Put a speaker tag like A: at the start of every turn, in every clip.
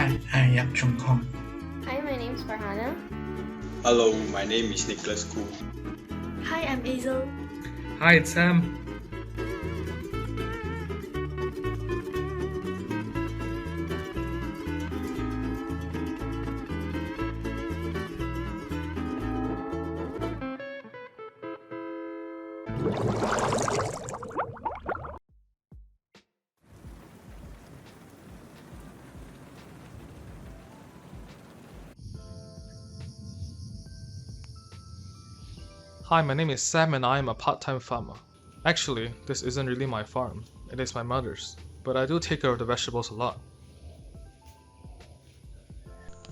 A: Hi, I am Chung Kong.
B: Hi, my name is Farhana.
C: Hello, my name is Nicholas Koo.
D: Hi, I'm Azel.
E: Hi, it's Sam.
F: Hi, my name is Sam and I am a part-time farmer. Actually, this isn't really my farm, it is my mother's, but I do take care of the vegetables a lot.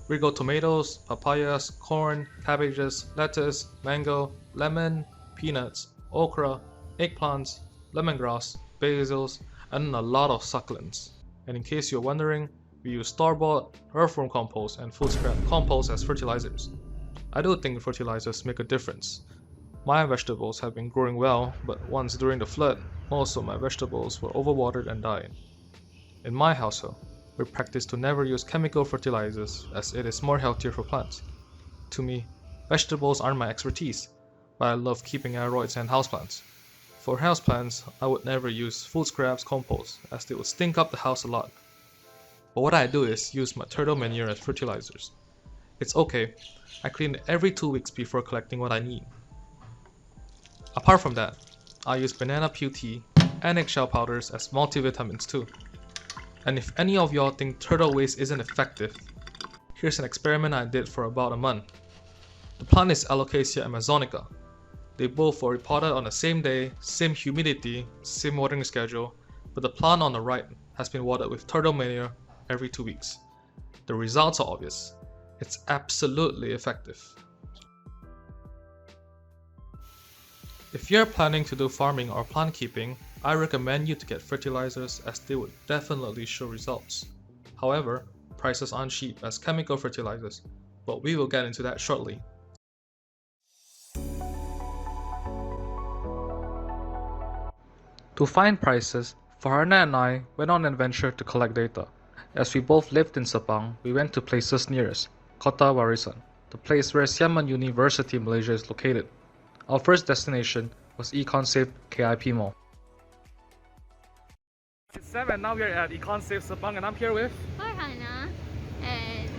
F: We grow tomatoes, papayas, corn, cabbages, lettuce, mango, lemon, peanuts, okra, eggplants, lemongrass, basils, and a lot of succulents. And in case you're wondering, we use store-bought, earthworm compost and food scrap compost as fertilizers. I do think fertilizers make a difference. My vegetables have been growing well, but once during the flood, most of my vegetables were overwatered and died. In my household, we practice to never use chemical fertilizers as it is more healthier for plants. To me, vegetables aren't my expertise, but I love keeping aeroids and houseplants. For houseplants, I would never use food scraps compost as they would stink up the house a lot. But what I do is use my turtle manure as fertilizers. It's okay, I clean it every 2 weeks before collecting what I need. Apart from that, I use banana peel tea and eggshell powders as multivitamins too. And if any of y'all think turtle waste isn't effective, here's an experiment I did for about a month. The plant is Alocasia amazonica. They both were repotted on the same day, same humidity, same watering schedule, but the plant on the right has been watered with turtle manure every 2 weeks. The results are obvious. It's absolutely effective. If you're planning to do farming or plant keeping, I recommend you to get fertilizers as they would definitely show results. However, prices aren't cheap as chemical fertilizers, but we will get into that shortly. To find prices, Farhana and I went on an adventure to collect data. As we both lived in Sepang, we went to places near us, Kota Warisan, the place where Siaman University Malaysia is located. Our first destination was EconSafe KIP Mall. It's Sam and now we are at EconSafe Sepang and I'm here with
B: Farhana. And,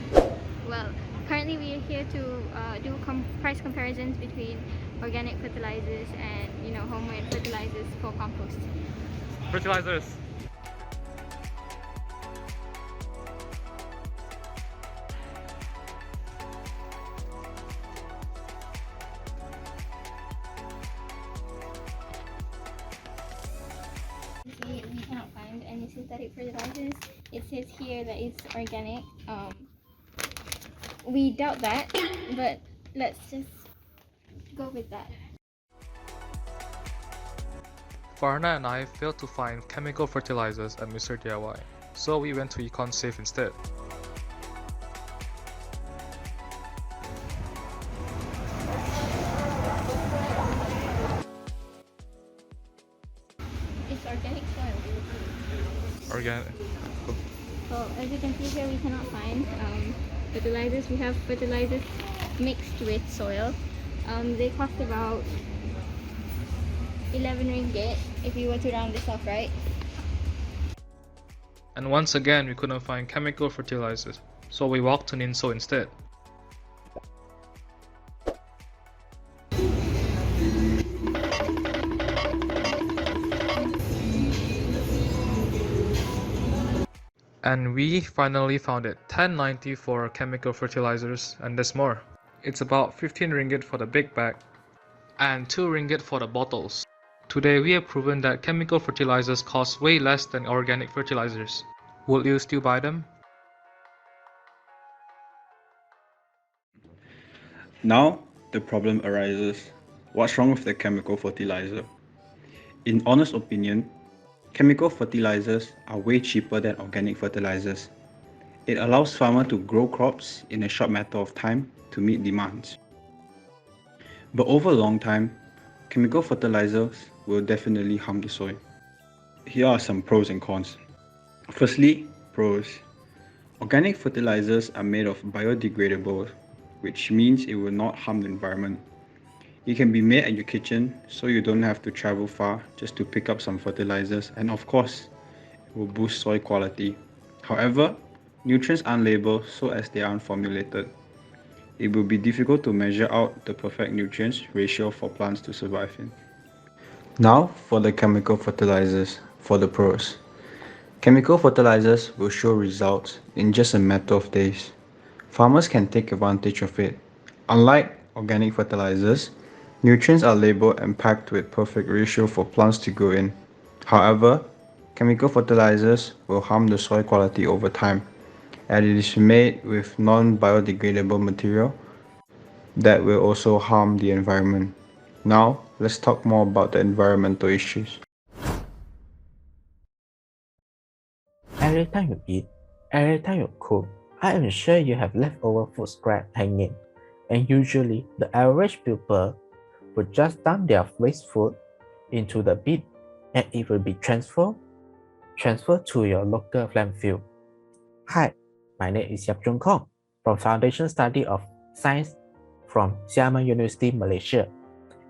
B: well, currently we are here to do price comparisons between organic fertilizers and, homemade fertilizers for compost.
F: fertilizers.
B: We cannot find any synthetic fertilizers. It says here that it's organic. We doubt that, but let's just go with that.
F: Farhana and I failed to find chemical fertilizers at Mr. DIY, so we went to EconSafe instead.
B: It's organic soil.
F: Organic.
B: So as you can see here, we cannot find fertilizers. We have fertilizers mixed with soil. They cost about 11 ringgit if you were to round this off, right?
F: And once again, we couldn't find chemical fertilizers, so we walked to Ninso instead. And we finally found it, 10.90 for chemical fertilizers, and there's more. It's about 15 ringgit for the big bag, and 2 ringgit for the bottles. Today we have proven that chemical fertilizers cost way less than organic fertilizers. Will you still buy them?
C: Now, the problem arises. What's wrong with the chemical fertilizer? In honest opinion, chemical fertilizers are way cheaper than organic fertilizers. It allows farmers to grow crops in a short matter of time to meet demands. But over a long time, chemical fertilizers will definitely harm the soil. Here are some pros and cons. Firstly, pros. Organic fertilizers are made of biodegradable, which means it will not harm the environment. It can be made at your kitchen, so you don't have to travel far just to pick up some fertilizers, and of course, it will boost soil quality. However, nutrients aren't labeled so as they aren't formulated. It will be difficult to measure out the perfect nutrients ratio for plants to survive in. Now for the chemical fertilizers, for the pros. Chemical fertilizers will show results in just a matter of days. Farmers can take advantage of it. Unlike organic fertilizers, nutrients are labeled and packed with perfect ratio for plants to grow in. However, chemical fertilizers will harm the soil quality over time, and it is made with non-biodegradable material that will also harm the environment. Now, let's talk more about the environmental issues.
A: Every time you eat, every time you cook, I am sure you have leftover food scrap hanging, and usually the average people would just dump their waste food into the bin and it will be transferred to your local landfill. Hi, my name is Yap Jung Kong from Foundation Study of Science from Xiamen University, Malaysia.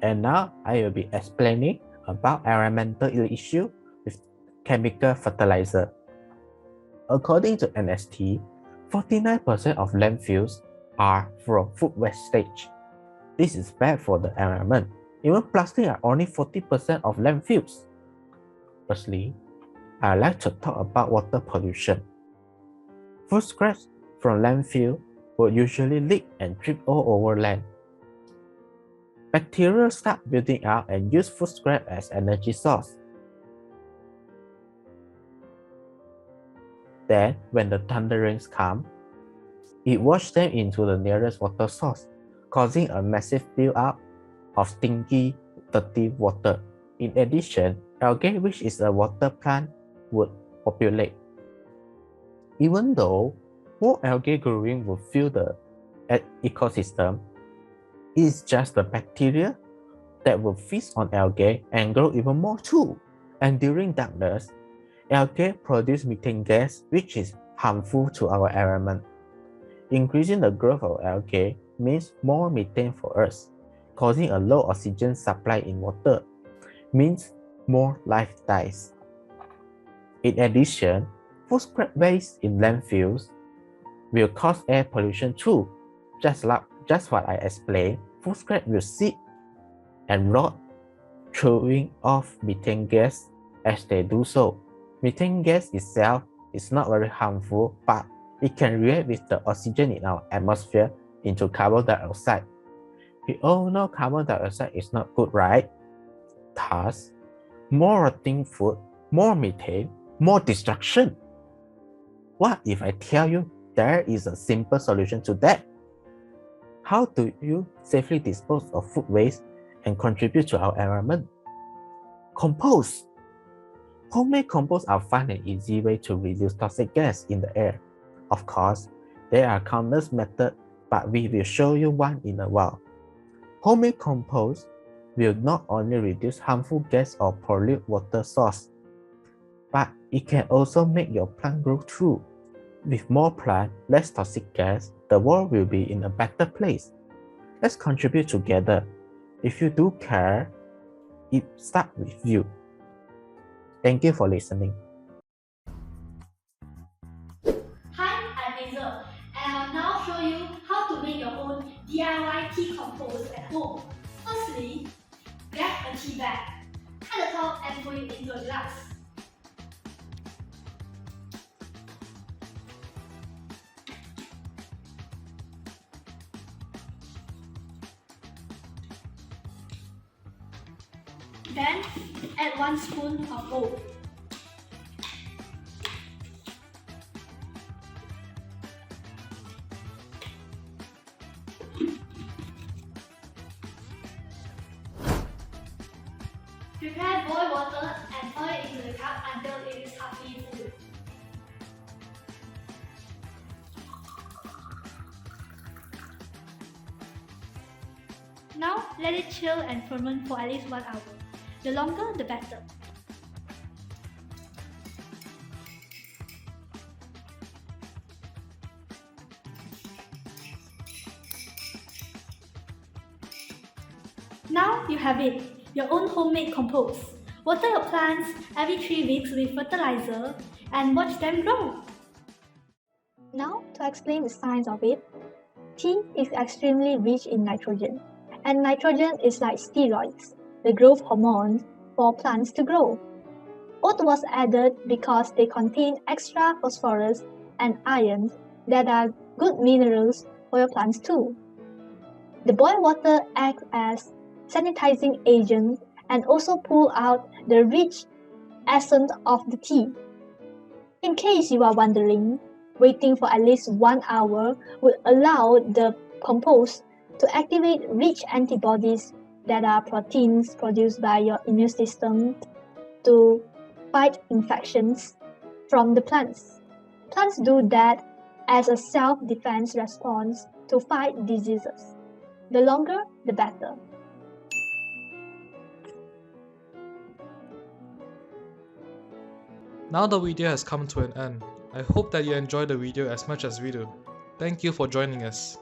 A: And now I will be explaining about environmental issue with chemical fertilizer. According to NST, 49% of landfills are from food wastage. This is bad for the environment. Even plastic are only 40% of landfills. Firstly, I'd like to talk about water pollution. Food scraps from landfill will usually leak and drip all over land. Bacteria start building up and use food scrap as energy source. Then, when the thunder rains come, it washes them into the nearest water source, causing a massive build-up of stinky, dirty water. In addition, algae, which is a water plant, would populate. Even though more algae growing will fill the ecosystem, it is just the bacteria that will feast on algae and grow even more too. And during darkness, algae produce methane gas, which is harmful to our environment. Increasing the growth of algae means more methane for us, causing a low oxygen supply in water, means more life dies. In addition, food scrap waste in landfills will cause air pollution too. Just what I explained, food scrap will sit and rot, throwing off methane gas as they do so. Methane gas itself is not very harmful, but it can react with the oxygen in our atmosphere into carbon dioxide. We all know carbon dioxide is not good, right? Thus, more rotting food, more methane, more destruction. What if I tell you there is a simple solution to that? How do you safely dispose of food waste and contribute to our environment? Compost. Homemade compost are fun and easy way to reduce toxic gas in the air. Of course, there are countless methods, but we will show you one in a while. Homemade compost will not only reduce harmful gas or pollute water source, but it can also make your plant grow too. With more plant, less toxic gas, the world will be in a better place. Let's contribute together. If you do care, it starts with you. Thank you for listening.
D: Hi, I'm Hazel, and I'll now show you how to make your own DIY tea compost at home. Firstly, grab a tea bag, cut the top and put it into a glass. Then, add 1 spoon of both. Prepare boiled water and pour it into the cup until it is halfway full. Now, let it chill and ferment for at least 1 hour. The longer, the better. Now you have it, your own homemade compost. Water your plants every 3 weeks with fertilizer and watch them grow.
G: Now, to explain the science of it, tea is extremely rich in nitrogen, and nitrogen is like steroids, the growth hormone for plants to grow. Oat was added because they contain extra phosphorus and iron that are good minerals for your plants too. The boiled water acts as sanitizing agent and also pull out the rich essence of the tea. In case you are wondering, waiting for at least 1 hour will allow the compost to activate rich antibodies that are proteins produced by your immune system to fight infections from the plants. Plants do that as a self-defense response to fight diseases. The longer, the better.
F: Now the video has come to an end. I hope that you enjoyed the video as much as we do. Thank you for joining us.